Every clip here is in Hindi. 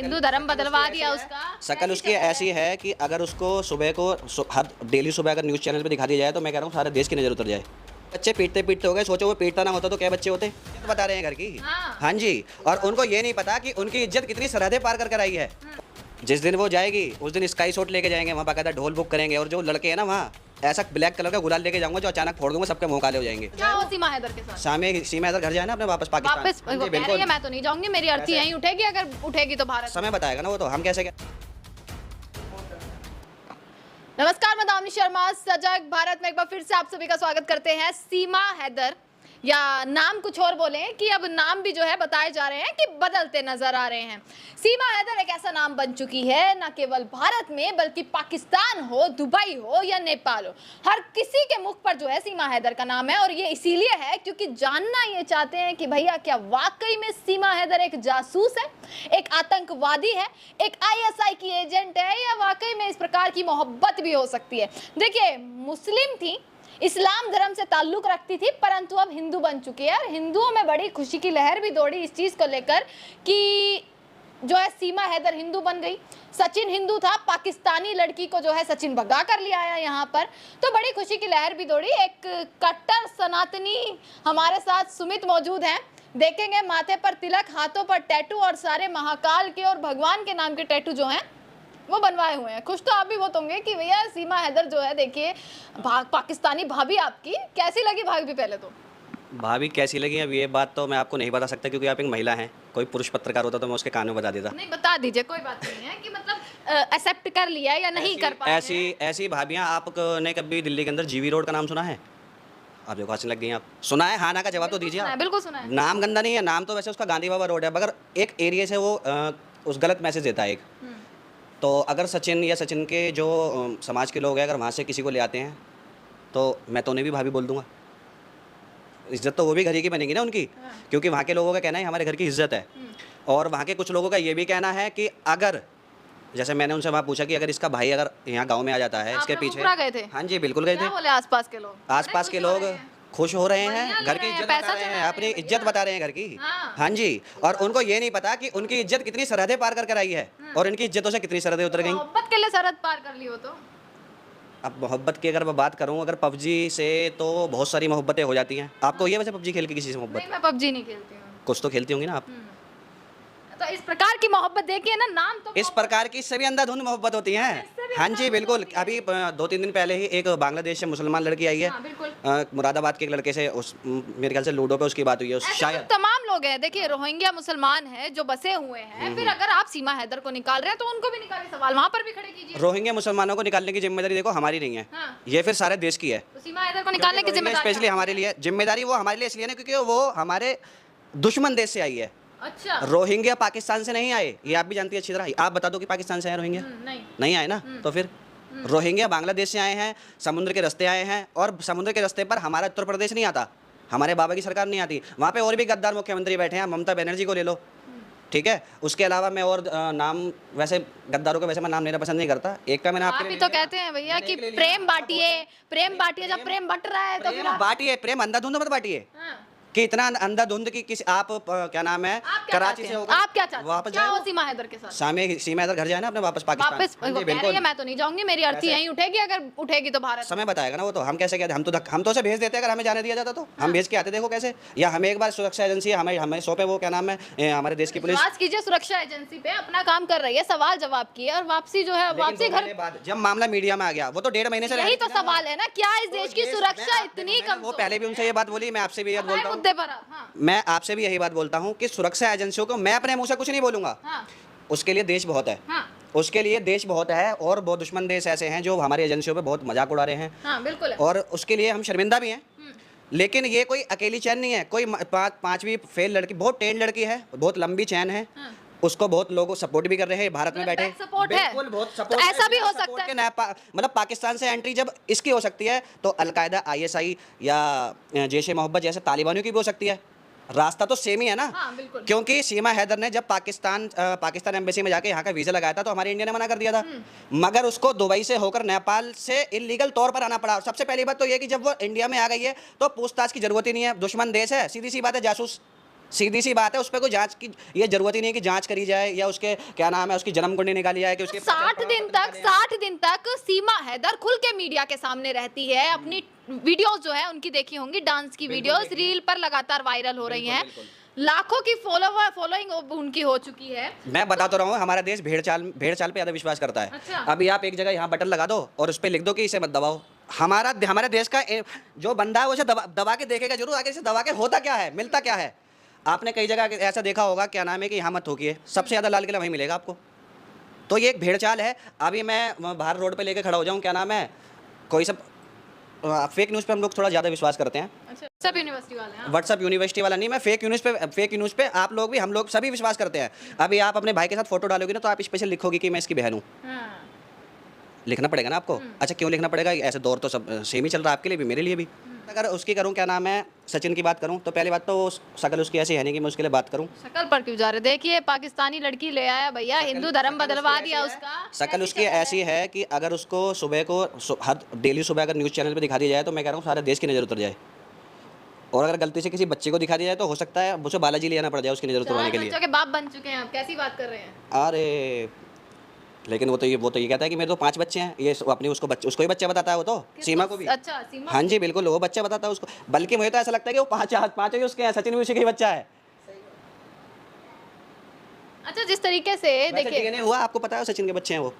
हिंदू धर्म बदलवा दिया उसका। शकल उसकी ऐसी है कि अगर उसको सुबह को हर डेली सुबह अगर न्यूज़ चैनल पे दिखा दिया जाए तो मैं कह रहा हूँ सारे देश की नज़र उतर जाए। बच्चे पीटते पीटते हो गए, सोचो वो पीटता ना होता तो क्या बच्चे होते। इज्जत बता रहे हैं घर की। हाँ जी, और उनको ये नहीं पता कि उनकी इज्जत कितनी सरहदें पार कर आई है। जिस दिन वो जाएगी उस दिन स्काई शॉट लेके जाएंगे, वहाँ बाकायदा ढोल बुक करेंगे, और जो लड़के हैं ना वहाँ ऐसा ब्लैक कलर का गुलाल लेके जाऊंगा जो अचानक फोड़ दूंगा, सबके मुंह काले हो जाएंगे। क्या हो सीमा हैदर के साथ? सीमा हैदर घर जाए ना अपने वापस पाकिस्तान। वापस हाँ जी, वो कह रही है मैं तो नहीं जाऊंगी, मेरी अर्थी यहीं उठेगी, अगर उठेगी तो भारत। समय बताएगा ना वो तो, हम कैसे क्या। नमस्कार, मैं दामिनी शर्मा, सजग भारत में एक बार फिर से आप सभी का स्वागत करते हैं। सीमा हैदर, या नाम कुछ और बोले कि अब नाम भी जो है बताए जा रहे हैं कि बदलते नजर आ रहे हैं। सीमा हैदर एक ऐसा नाम बन चुकी है न केवल भारत में बल्कि पाकिस्तान हो, दुबई हो या नेपाल हो, हर किसी के मुख पर जो है सीमा हैदर का नाम है। और ये इसीलिए है क्योंकि जानना ये चाहते हैं कि भैया क्या वाकई में सीमा हैदर एक जासूस है, एक आतंकवादी है, एक आईएसआई की एजेंट है, या वाकई में इस प्रकार की मोहब्बत भी हो सकती है। देखिए, मुस्लिम थी, इस्लाम धर्म से ताल्लुक रखती थी, परंतु अब हिंदू बन चुकी है। और हिंदुओं में बड़ी खुशी की लहर भी दौड़ी इस चीज को लेकर कि जो है सीमा हैदर हिंदू बन गई। सचिन हिंदू था, पाकिस्तानी लड़की को जो है सचिन भगा कर ले आया यहाँ पर, तो बड़ी खुशी की लहर भी दौड़ी। एक कट्टर सनातनी हमारे साथ सुमित मौजूद हैं, देखेंगे माथे पर तिलक, हाथों पर टैटू, और सारे महाकाल के और भगवान के नाम के टैटू जो हैं वो बनवाए हुए हैं। खुश तो आप भी बहुत होंगे कि भैया सीमा हैदर जो है, देखिए पाकिस्तानी भाभी आपकी कैसी लगी। भाभी पहले तो भाभी कैसी लगी अब ये बात तो मैं आपको नहीं बता सकता, क्योंकि आप एक महिला हैं। कोई पुरुष पत्रकार होता तो मैं उसके कान में बता देता। नहीं, बता दीजिए, कोई बात नहीं है कि मतलब एक्सेप्ट कर लिया या नहीं कर पाए। ऐसी भाभियां आपने कभी दिल्ली के अंदर जीवी रोड का नाम सुना है? आप देखो हंसने लग गई आप। सुना है? हाँ ना का जवाब तो दीजिए आप। बिल्कुल सुना है। नाम गंदा नहीं है, नाम तो वैसे उसका गांधी बाबा रोड है, मगर एक एरिया से वो उस गलत मैसेज देता है एक। तो अगर सचिन या सचिन के जो समाज के लोग हैं अगर वहाँ से किसी को ले आते हैं तो मैं तो उन्हें भी भाभी बोल दूंगा। इज्जत तो वो भी घर ही की बनेगी ना उनकी, क्योंकि वहाँ के लोगों का कहना है हमारे घर की इज्जत है। और वहाँ के कुछ लोगों का ये भी कहना है कि अगर, जैसे मैंने उनसे वहाँ पूछा कि अगर इसका भाई अगर यहाँ गाँव में आ जाता है, इसके पीछे गए थे? हाँ जी बिल्कुल गए थे। बोले आसपास के लोग? आसपास के लोग खुश हो रहे हैं, घर की इज्जत बता रहे हैं, अपनी इज्जत बता रहे हैं घर की। हाँ जी, और उनको ये नहीं पता कि उनकी इज्जत कितनी सरहदें पार कर आई है और इनकी इज्जतों से कितनी सरहदें उतर गई। मोहब्बत के लिए सरहद पार कर ली हो तो? अब मोहब्बत की अगर मैं बात करूं, अगर पबजी से तो बहुत सारी मोहब्बतें हो जाती हैं। आपको ये वैसे पबजी खेल के किसी से मोहब्बत? नहीं, मैं पबजी नहीं खेलती हूँ। कुछ तो खेलती होंगी ना आप। तो इस प्रकार की मोहब्बत देखिए ना, नाम तो इस प्रकार की सभी अंधाधुंद मोहब्बत होती हैं। हाँ जी बिल्कुल। अभी 2-3 दिन पहले ही एक बांग्लादेश से मुसलमान लड़की आई है। मुरादाबाद के एक लड़के से मेरे ख्याल से लूडो पे उसकी बात हुई है शायद। तमाम लोग हैं, देखिए रोहिंग्या मुसलमान है जो बसे हुए हैं, फिर अगर आप सीमा हैदर को निकाल रहे हैं तो उनको भी निकालिए, सवाल वहाँ पर भी खड़े कीजिए। रोहिंग्या मुसलमानों को निकालने की जिम्मेदारी देखो हमारी नहीं है, ये फिर सारे देश की है। तो सीमा हैदर को निकालने की जिम्मेदारी स्पेशली हमारे लिए जिम्मेदारी वो हमारे लिए इसलिए ना क्योंकि वो हमारे दुश्मन देश से आई है। अच्छा, रोहिंग्या पाकिस्तान से नहीं आए, ये आप भी जानती है अच्छी तरह। आप बता दो कि पाकिस्तान से आए रोहिंग्या? नहीं आए ना। तो फिर रोहिंग्या बांग्लादेश से आए हैं, समुद्र के रास्ते आए हैं, और समुद्र के रास्ते पर हमारा उत्तर प्रदेश नहीं आता, हमारे बाबा की सरकार नहीं आती। वहाँ पे और भी गद्दार मुख्यमंत्री बैठे हैं, ममता बनर्जी को ले लो, ठीक है। उसके अलावा मैं और नाम, वैसे गद्दारों का वैसे मैं नाम लेना पसंद नहीं करता। एक का मैंने आप ही तो कहते हैं भैया कि प्रेम बांटिए, प्रेम बांटिए, जब प्रेम बट रहा है तो फिर बांटिए, प्रेम अंधाधुंध मत बांटिए कि इतना अंधाधुंध की किसी आप क्या नाम है कराची से होकर आप क्या चाहते हैं? वापस क्या हो सीमा हैदर के साथ? सीमा हैदर घर जाए ना अपने वापस पाकिस्तान। वापस मैं तो नहीं जाऊंगी, मेरी अर्थी यहीं उठेगी, अगर उठेगी तो भारत। समय बताएगा ना वो तो, हम कैसे कहते, हम तो उसे भेज देते अगर हमें जाने दिया जाता तो हम भेज के आते। देखो कैसे, या हमें एक बार सुरक्षा एजेंसी हमें सौंपे, वो क्या नाम है हमारे देश की पुलिस। बात कीजिए, सुरक्षा एजेंसी पे अपना काम कर रही है, सवाल जवाब किए और वापसी जो है वापसी घर। जब मामला मीडिया में आ गया वो तो 1.5 महीने से यही तो सवाल है ना, क्या इस देश की सुरक्षा इतनी कम? वो पहले भी उनसे ये बात बोली, मैं आपसे भी ये बोलता हूँ, मुद्दे पर मैं आपसे भी यही बात बोलता हूँ कि सुरक्षा एजेंसियों को मैं अपने मुंह से कुछ नहीं बोलूंगा। उसके लिए देश बहुत है, उसके लिए देश बहुत है, और बहुत दुश्मन देश ऐसे हैं जो हमारी एजेंसियों पे बहुत मजाक उड़ा रहे हैं। बिल्कुल। और उसके लिए हम शर्मिंदा भी हैं। लेकिन ये कोई अकेली चैन नहीं है, कोई पांचवी फेल लड़की, बहुत टेंड लड़की है, बहुत लंबी चैन है। उसको बहुत लोग सपोर्ट भी कर रहे हैं भारत में बैठे। सपोर्ट है, बहुत सपोर्ट। ऐसा भी हो सकता है मतलब पाकिस्तान से एंट्री जब इसकी हो सकती है तो अलकायदा, आईएसआई या जैश-ए मोहब्बत जैसे तालिबानियों की भी हो सकती है। रास्ता तो सेम ही है ना। क्योंकि सीमा हैदर ने जब पाकिस्तान एम्बेसी में जाके यहाँ का वीज़ा लगाया था तो हमारे इंडिया ने मना कर दिया था, मगर उसको दुबई से होकर नेपाल से इलीगल तौर पर आना पड़ा। सबसे पहली बात तो ये कि जब वो इंडिया में आ गई है तो पूछताछ की जरूरत ही नहीं है, दुश्मन देश है, सीधी सी बात है, जासूस सीधी सी बात है, उस पर कोई जांच की ये जरूरत ही नहीं है कि जांच करी जाए या उसके क्या नाम है उसकी जन्म कुंडली निकाली जाए कि उसके 60 दिन तक सीमा हैदर खुल के मीडिया के सामने रहती है। अपनी वीडियोस जो है उनकी देखी होंगी, डांस की वीडियोस रील पर लगातार वायरल हो रही हैं। लाखों की फॉलोइंग उनकी हो चुकी है। मैं बता तो रहा हूँ, हमारा देश भेड़ चाल पे ज़्यादा विश्वास करता है। अच्छा। अभी आप एक जगह यहाँ बटन लगा दो और उस पर लिख दो कि इसे मत दबाओ। हमारे देश का जो बंदा है वो इसे दबा के देखेगा जरूर, आगे से दबा के होता क्या है, मिलता क्या है। आपने कई जगह ऐसा देखा होगा, क्या नाम है कि यहाँ मत थूकिए, सबसे ज़्यादा लाल किला वहीं मिलेगा आपको। तो ये एक भेड़ चाल है। अभी मैं बाहर रोड पे लेके खड़ा हो जाऊँ, क्या नाम है, कोई सब फेक न्यूज़ पे हम लोग थोड़ा ज़्यादा विश्वास करते हैं। अच्छा, सब यूनिवर्सिटी वाले हैं। व्हाट्सअप यूनिवर्सिटी वाला नहीं, मैं फेक न्यूज़ पे आप लोग भी, हम लोग सभी विश्वास करते हैं। अभी आप अपने भाई के साथ फोटो डालोगे ना तो आप स्पेशल लिखोगे कि मैं इसकी बहन हूँ। हाँ। लिखना पड़ेगा ना आपको। अच्छा, क्यों लिखना पड़ेगा? ऐसे दौर तो सब सेम ही चल रहा है, आपके लिए भी मेरे लिए भी। अगर उसकी करूँ, क्या नाम है, सचिन की बात करूँ, तो पहली बात तो शक्ल उसकी ऐसी है नहीं कि मैं उसके लिए बात करूँ। शक्ल पर क्यों जा रहे? देखिए, पाकिस्तानी लड़की ले आया भैया, हिंदू धर्म बदलवा दिया उसका। शक्ल उसकी ऐसी है कि अगर उसको सुबह को हर डेली सुबह अगर न्यूज़ चैनल पे दिखा दिया जाए तो मैं कह रहा हूँ सारे देश की नज़र उतर जाए। और अगर गलती से किसी बच्चे को दिखा दिया जाए तो हो सकता है उसे बालाजी ले आना पड़ जाए उसकी नज़र उतरवाने के लिए। बच्चों के बाप बन चुके हैं आप, कैसी बात कर रहे हैं? अरे लेकिन वो तो ये कहता है कि मेरे तो 5 बच्चे हैं। ये अपने उसको ही बच्चा बताता है वो तो, सीमा को भी। अच्छा, सीमा। हाँ जी बिल्कुल, वो बच्चा बताता है उसको। बल्कि मुझे तो ऐसा लगता है कि वो पाँच ही उसके हैं, सचिन भी उसी का ही बच्चा है। अच्छा, जिस तरीके से देखिए, डीएनए हुआ, आपको पता है सचिन के बच्चे हैं वो,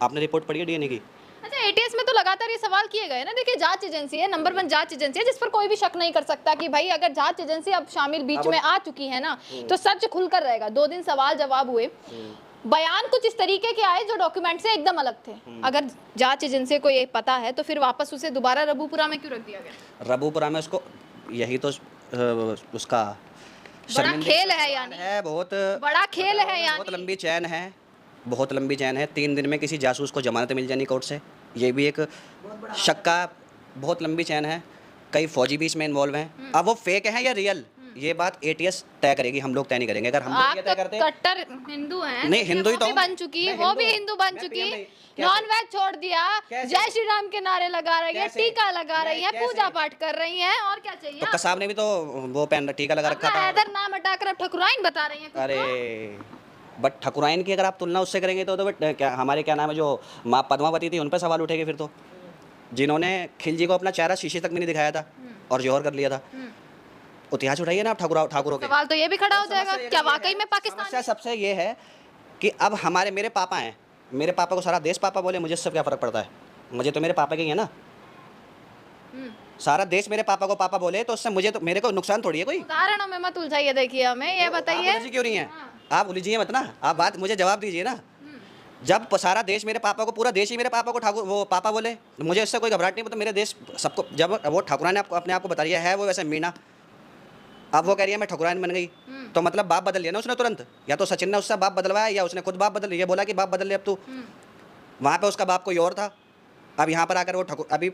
आपने रिपोर्ट पढ़ी है डीएनए की? अच्छा, एटीएस में तो लगातार ये सवाल किए गए ना। देखिए, जांच एजेंसी है, नंबर 1 जांच एजेंसी है, जिस पर कोई भी शक नहीं कर सकता कि भाई अगर जांच एजेंसी अब शामिल बीच में आ चुकी है ना, तो सच खुलकर रहेगा। 2 दिन सवाल जवाब हुए, बयान कुछ इस तरीके के आए जो डॉक्यूमेंट से एकदम अलग थे। अगर जांच एजेंसी को ये पता है तो फिर वापस उसे दोबारा रबूपुरा में क्यों रख दिया गया? रबूपुरा में उसको, यही तो उसका बड़ा खेल है, यानी है, बहुत बड़ा खेल है, यानी बहुत लंबी चैन है, बहुत लंबी चैन है। 3 दिन में किसी जासूस को जमानत मिल जानी कोर्ट से, ये भी एक शक का बहुत लंबी चैन है। कई फौजी भी इसमें इन्वॉल्व हैं। अब वो फेक है या रियल, ये बात एटीएस तय करेगी, हम लोग तय नहीं करेंगे। अगर हम लोग ये तय करते हैं, कट्टर हिंदू हैं। नहीं, हिंदू ही तो वो भी बन चुकी, वो भी हिंदू बन चुकी, नॉन वेज छोड़ दिया, जय श्री राम के नारे लगा रही है, टीका लगा रही है, पूजा पाठ कर रही है, और क्या चाहिए? तो कसाब ने भी तो वो टीका लगा रखा था। हैदर नाम हटाकर अब ठकुराइन बता रही है। अरे बट ठकुराइन की अगर आप तुलना उससे करेंगे तो बट क्या हमारे क्या नाम है जो माँ पद्मावती थी, उन पर सवाल उठेंगे फिर तो, जिन्होंने खिलजी को अपना चेहरा शीशे तक भी नहीं दिखाया था और जौहर कर लिया था। इतिहास उठाइए ना आप ठाकुरों के। सवाल तो ये भी खड़ा हो जाएगा, क्या वाकई में पाकिस्तान? समस्या सबसे ये है कि अब मेरे पापा हैं, मेरे पापा को सारा देश पापा बोले, मुझे इससे क्या फ़र्क पड़ता है? मुझे तो मेरे पापा के ही है ना। सारा देश मेरे पापा को पापा बोले तो उससे मुझे तो मेरे को नुकसान थोड़ी है कोई। उदाहरणों में मत उलझाइए। देखिए, हमें ये बताइए, आप क्यों नहीं है? आप उलझिए मत ना, आप बात मुझे जवाब दीजिए ना। जब सारा देश मेरे पापा को, पूरा देश ही मेरे पापा को ठाकुर वो पापा बोले, मुझे इससे कोई घबराहट नहीं। तो मेरे देश सबको, जब वो ठाकुरान ने अपने आप को बता दिया है वो वैसे मीना, अब वो कह रही है मैं ठकुराइन बन गई, तो मतलब बाप बदल लिया ना उसने तुरंत। या तो सचिन ने उससे बाप बदलवाया या उसने खुद बाप बदल, ये बोला कि बाप बदल ले अब तू। वहाँ पे उसका बाप कोई और था, अब यहाँ पर आकर वो अभी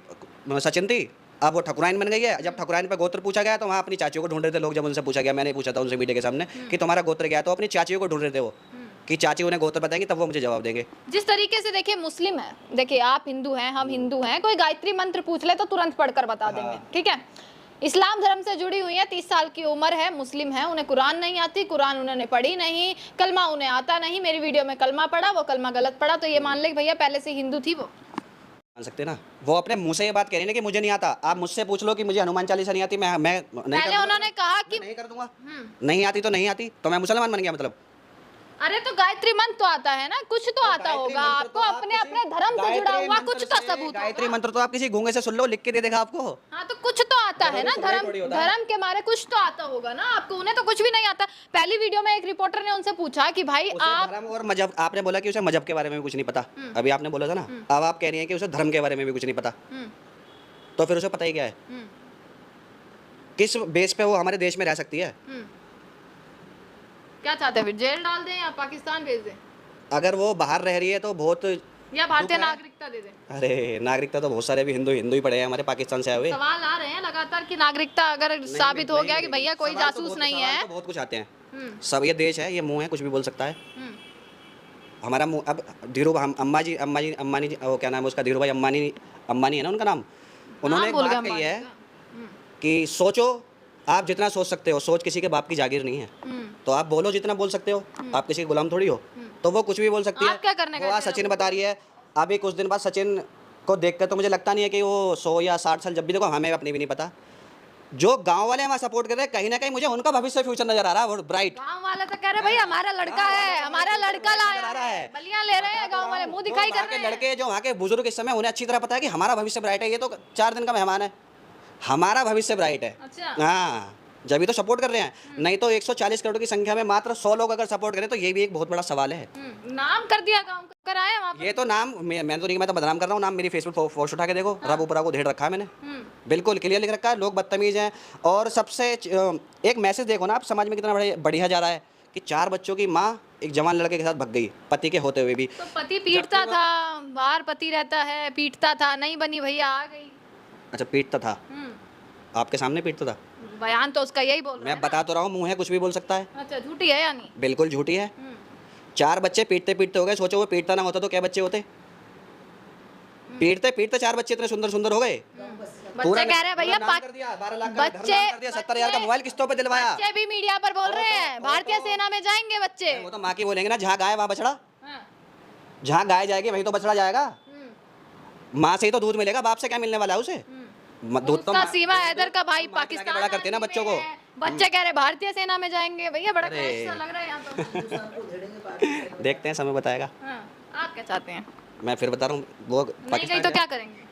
सचिन थी, अब वो ठकुराइन बन गई है। जब ठकुराइन पे गोत्र पूछा गया तो वहाँ अपनी चाचियों को ढूंढ रहे थे लोग। जब उनसे पूछा गया, मैंने पूछा था उनसे मीडिया के सामने कि तुम्हारा गोत्र क्या है, तो अपनी चाचियों को ढूंढ रहे थे वो, कि चाची उन्हें गोत्र बताएंगे तब वो मुझे जवाब देंगे। जिस तरीके से देखिए मुस्लिम है, देखिए आप हिंदू हैं, हम हिंदू हैं, कोई गायत्री मंत्र पूछ ले तो तुरंत पढ़कर बता देंगे, ठीक है। इस्लाम धर्म से जुड़ी हुई है, 30 साल की उम्र है, मुस्लिम है, उन्हें कुरान नहीं आती, कुरान उन्होंने पढ़ी नहीं, कलमा उन्हें आता नहीं। मेरी वीडियो में कलमा पढ़ा, वो कलमा गलत पढ़ा, तो ये मान ले भैया पहले से हिंदू थी वो। मान सकते ना, वो अपने मुंह से ये बात कह रही है ना कि मुझे नहीं आता। आप मुझसे पूछ लो कि मुझे हनुमान चालीसा नहीं आती, मैं नहीं पहले उन्होंने कहा कि नहीं कर दूंगा, नहीं आती तो नहीं आती, तो मैं मुसलमान बन गया मतलब। अरे तो गायत्री मंत्र तो आता है ना, कुछ तो आता होगा आपको, अपने अपने धर्म से जुड़ा हुआ कुछ तो सबूत। गायत्री मंत्र तो आप किसी गूंगे से सुन लो, लिख के दे देगा आपको। हाँ, तो कुछ तो आता है ना, धर्म के मारे कुछ तो आता होगा ना आपको, उन्हें तो कुछ भी नहीं आता। पहली वीडियो में एक रिपोर्टर ने उनसे पूछा कि भाई आप धर्म और मजहब, आपने बोला कि उसे मजहब के बारे में भी कुछ नहीं पता, अभी आपने बोला था ना, अब आप कह रही हैं कि उसे धर्म के बारे में भी कुछ नहीं पता, तो फिर उसे पता ही क्या है? किस बेस पे वो हमारे देश में रह सकती है? क्या चाहते हैं, फिर जेल डाल दें या पाकिस्तान भेज दें? अगर वो बाहर रह रही है तो बहुत, या भारतीय नागरिकता दे दें? अरे नागरिकता तो बहुत सारे भी हिंदू ही पड़े हैं हमारे पाकिस्तान से आए हुए। सवाल आ रहे हैं लगातार कि नागरिकता अगर साबित हो गया कि भैया कोई जासूस नहीं है, तो बहुत कुछ आते हैं। सब ये देश है, ये मुंह है, कुछ भी बोल सकता है हमारा मुंह। अब अम्बानी जी, वो क्या नाम है उसका, धीरू भाई अम्बानी है ना उनका नाम, उन्होंने एक बात कही है कि सोचो आप जितना सोच सकते हो, सोच किसी के बाप की जागीर नहीं है। तो आप बोलो जितना बोल सकते हो, आप किसी के गुलाम थोड़ी हो। तो वो कुछ भी बोल सकती है। आप क्या करने वो गए आज थे सचिन बता रही है, अभी कुछ दिन बाद सचिन को देख कर तो मुझे लगता नहीं है कि वो 100 या 60 साल, जब भी देखो हमें अपनी भी नहीं पता, जो गांव वाले हमारा सपोर्ट कर रहे हैं, कहीं ना कहीं मुझे उनका भविष्य फ्यूचर नजर आ रहा है, वो ब्राइट। गांव वाले तो कह रहे भाई हमारा लड़का है, हमारा लड़का लाया है, बलियां ले रहे हैं गांव वाले, मुंह दिखाई कर रहे हैं। लड़के जो वहाँ के बुजुर्ग इस समय, उन्हें अच्छी तरह पता है कि हमारा भविष्य ब्राइट है। ये तो 4 दिन का मेहमान है, हमारा भविष्य ब्राइट है। अच्छा। हाँ, जब भी तो सपोर्ट कर रहे हैं, नहीं तो 140 करोड़ की संख्या में मात्र 100 लोग अगर सपोर्ट करें तो ये भी एक बहुत बड़ा सवाल है। नाम कर दिया गांव कर आए वहाँ पे। ये तो नाम मैं तो नहीं, मैं तो बदनाम कर रहा हूँ। नाम मेरी फेसबुक पोस्ट उठा के देखो, रबूपुरा को ढेर रखा है मैंने, बिल्कुल क्लियर लिख रखा है। लोग बदतमीज हैं। और सबसे एक मैसेज देखो ना आप, समाज में कितना बढ़िया जा रहा है कि 4 बच्चों की माँ एक जवान लड़के के साथ भग गई, पति के होते हुए भी। तो पति पीटता था, बाहर पति रहता है, पीटता था, नहीं बनी भैया आ गई। अच्छा, पीटता था, आपके सामने पीटता था? बयान तो उसका यही बोल रहा मैं है बता तो रहा हूँ, मुँह है, कुछ भी बोल सकता है। अच्छा, झूठी है यानी? बिल्कुल झूठी है। 4 बच्चे पीटते पीटते हो गए। सोचो वो पीटता ना होता तो क्या बच्चे होते? पीटते पीटते 4 बच्चे इतने सुंदर सुंदर हो गए। बच्चे कह रहे हैं भैया, 12 लाख का घर कर दिया, 70,000 का मोबाइल किस्तों पे दिलवाया। बच्चे भी मीडिया पर बोल रहे हैं भारतीय सेना में जाएंगे बच्चे। वो तो माँ की बोलेंगे ना, जहाँ गाय वहाँ बछड़ा, हाँ। जहाँ गाय जाएगी वहीं तो बछड़ा जाएगा। माँ से ही तो दूध मिलेगा, बाप से क्या मिलने वाला है उसे? दूध तो उसका सीमा हैदर का भाई माँ खिला के पाकिस्तान बड़ा करते हैं ना आर्मी बच्चों में को। है। बच्चे कह रहे भारतीय सेना में जाएंगे भैया, बड़ा अरे। कैसा लग रहा है यहाँ तो। देखते हैं, समय बताएगा। हाँ, आप क्या चाहते हैं? मैं फिर बता रहा हूँ, वो नहीं गई तो क्या करेंगे?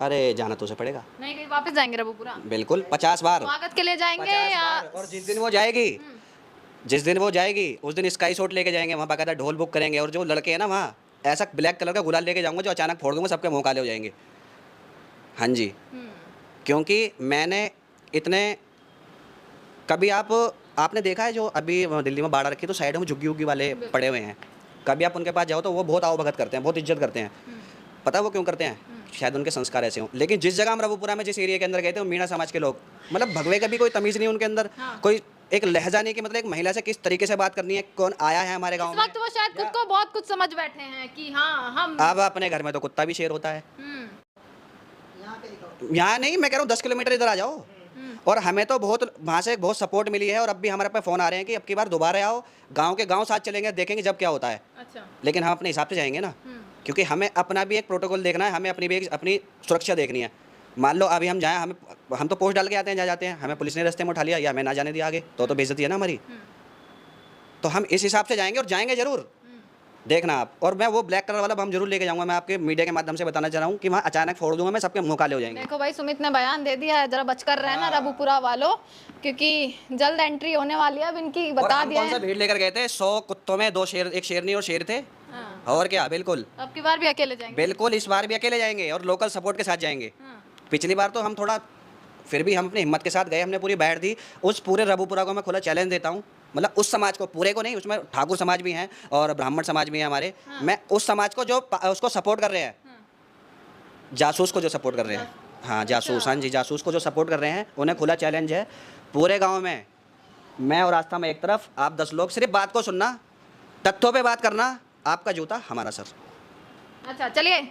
अरे जाना तो उसे पड़ेगा, नहीं गई वापस जाएंगे रबूपुरा? बिल्कुल 50 बार। स्वागत के लिए जाएंगे 50 या? बार। और जिस दिन वो जाएगी, जिस दिन वो जाएगी उस दिन स्काई शॉट लेके जाएंगे, वहाँ बाकायदा ढोल बुक करेंगे। और जो लड़के हैं ना वहाँ, ऐसा ब्लैक कलर का गुलाल लेके जाऊंगा जो अचानक फोड़ दूंगा, सबके मुँह काले हो जाएंगे। हाँ जी, क्योंकि मैंने इतने, कभी आपने देखा है जो अभी दिल्ली में बाढ़ रखी तो साइडों में झुग्गी उग्गी वाले पड़े हुए हैं, कभी आप उनके पास जाओ तो वो बहुत आवभगत करते हैं, बहुत इज्जत करते हैं। पता है वो क्यों करते हैं? शायद उनके संस्कार ऐसे हों। लेकिन जिस जगह हम रबूपुरा में जिस एरिया के अंदर गए थे, वो मीणा समाज के लोग, मतलब भगवे का भी कोई तमीज़ नहीं उनके अंदर। कोई एक लहजा नहीं कि मतलब एक महिला से किस तरीके से बात करनी है, कौन आया है हमारे गाँव इस में। वक्त वो शायद खुद को बहुत कुछ समझ बैठे हैं कि हाँ हम। अब अपने घर में तो कुत्ता भी शेर होता है, यहाँ नहीं, मैं कह रहा हूँ 10 किलोमीटर इधर आ जाओ। और हमें तो बहुत वहाँ से बहुत सपोर्ट मिली है। और अब भी हमारे पे फ़ोन आ रहे हैं कि अब की बार दोबारा आओ, गांव के गांव साथ चलेंगे, देखेंगे जब क्या होता है। अच्छा। लेकिन हम अपने हिसाब से जाएंगे ना, क्योंकि हमें अपना भी एक प्रोटोकॉल देखना है, हमें अपनी भी अपनी सुरक्षा देखनी है। मान लो अभी हम जाएँ, हम तो पोस्ट डाल के आते हैं जहाँ जाते हैं, हमें पुलिस ने रास्ते में उठा लिया या हमें ना जाने दिया आगे, तो बेइज्जती है ना हमारी। तो हम इस हिसाब से जाएंगे और जाएंगे ज़रूर, देखना आप। और मैं वो ब्लैक कलर वाला बम जरूर लेके जाऊंगा। मैं आपके मीडिया के माध्यम से बताना चाह रहा हूँ कि वहाँ अचानक फोड़ दूंगा मैं, सबके मुंह काले हो जाएंगे। देखो भाई, सुमित ने बयान दे दिया है, जरा बचकर रहना रबूपुरा वालों, क्योंकि जल्द एंट्री होने वाली है। अब इनकी बता दिया कौन सा है। भीड़ लेकर गए थे? 100 कुत्तों में 2 शेर, एक शेरनी और शेर थे। और क्या, बिल्कुल अब की बार भी अकेले जाएंगे? बिल्कुल, इस बार भी अकेले जाएंगे और लोकल सपोर्ट के साथ जाएंगे। पिछली बार तो हम थोड़ा, फिर भी हम अपनी हिम्मत के साथ गए, हमने पूरी बैठ दी। उस पूरे रबूपुरा को मैं खुला चैलेंज देता हूँ, मतलब उस समाज को, पूरे को नहीं, उसमें ठाकुर समाज भी हैं और ब्राह्मण समाज भी है हमारे। मैं उस समाज को जो उसको सपोर्ट कर रहे हैं, जासूस को जो सपोर्ट कर रहे हैं, हाँ जासूस, हाँ जी जासूस को जो सपोर्ट कर रहे हैं, उन्हें खुला चैलेंज है पूरे गाँव में। मैं और आस्था में एक तरफ, आप 10 लोग, सिर्फ बात को सुनना, तथ्यों पे बात करना, आपका जूता हमारा सर। अच्छा चलिए,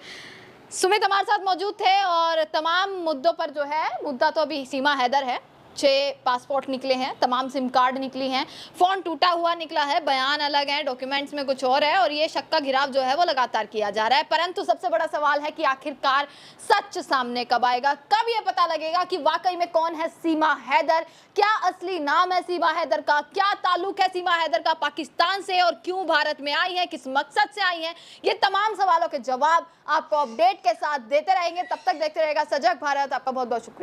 सुमित हमारे साथ मौजूद थे और तमाम मुद्दों पर जो है, मुद्दा तो अभी सीमा हैदर है। 6 पासपोर्ट निकले हैं, तमाम सिम कार्ड निकली हैं, फ़ोन टूटा हुआ निकला है, बयान अलग है, डॉक्यूमेंट्स में कुछ और है, और ये शक का घिराव जो है वो लगातार किया जा रहा है। परंतु सबसे बड़ा सवाल है कि आखिरकार सच सामने कब आएगा, कब ये पता लगेगा कि वाकई में कौन है सीमा हैदर, क्या असली नाम है सीमा हैदर का, क्या ताल्लुक है सीमा हैदर का पाकिस्तान से, और क्यों भारत में आई है, किस मकसद से आई है। ये तमाम सवालों के जवाब आपको अपडेट के साथ देते रहेंगे। तब तक देखते रहेगा सजग भारत। आपका बहुत बहुत शुक्रिया।